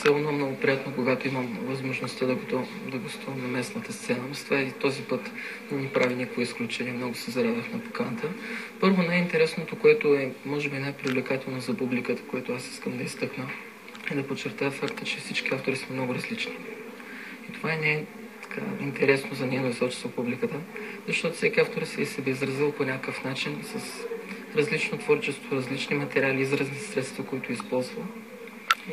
целно много приятно, когато имам възможността да гостувам на местната сцена. С това и този път не ни прави никакво изключение. Много се зарадвах на поканата. Първо, най-интересното, което е, може би, най-привлекателно за публиката, което аз искам да изтъкна, е да подчертая факта, че всички автори са много различни. И това не е така интересно за нейно височество публиката, защото всеки автор се е себе изразил по някакъв начин, с различно творчество, различни материали, изразни средства, които използва.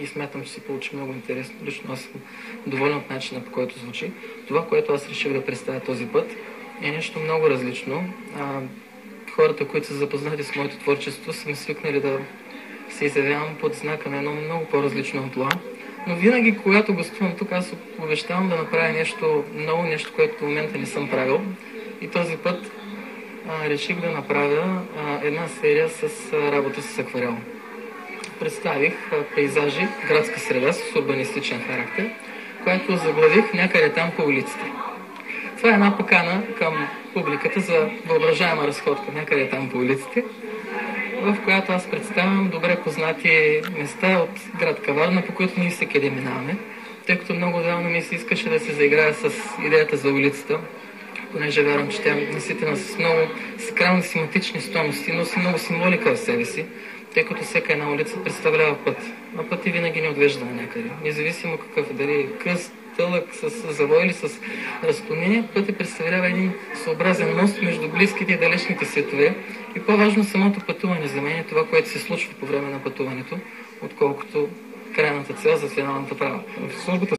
И смятам, че се получи много интересно. Лично аз съм доволен от начина, по който звучи. Това, което аз реших да представя този път, е нещо много различно. Хората, които са запознати с моето творчество, са ми свикнали да се изявявам под знака на едно много по-различно амплоа. Но винаги, когато гостувам тук, аз обещавам да направя нещо ново, нещо, което в момента не съм правил. И този път реших да направя една серия с работа с акварел. Представих пейзажи, градска среда с урбанистичен характер, която заглавих някъде там по улиците. Това е една покана към публиката за въображаема разходка някъде там по улиците, в която аз представям добре познати места от град Каварна, по които ние всеки ден минаваме, тъй като много давно ми се искаше да се заиграя с идеята за улицата, понеже вярвам, че тя наистина с много сакрални семантични стойности, носи много символика в себе си, тъй като всяка една улица представлява път, а пътя винаги ни отвежда на някъде. Независимо какъв е, дали е къст, тълък, с завой или с разклонение, пътя представлява един съобразен мост между близките и далечните светове. И по-важно самото пътуване за мен е това, което се случва по време на пътуването, отколкото крайната цел за финалната права. В службата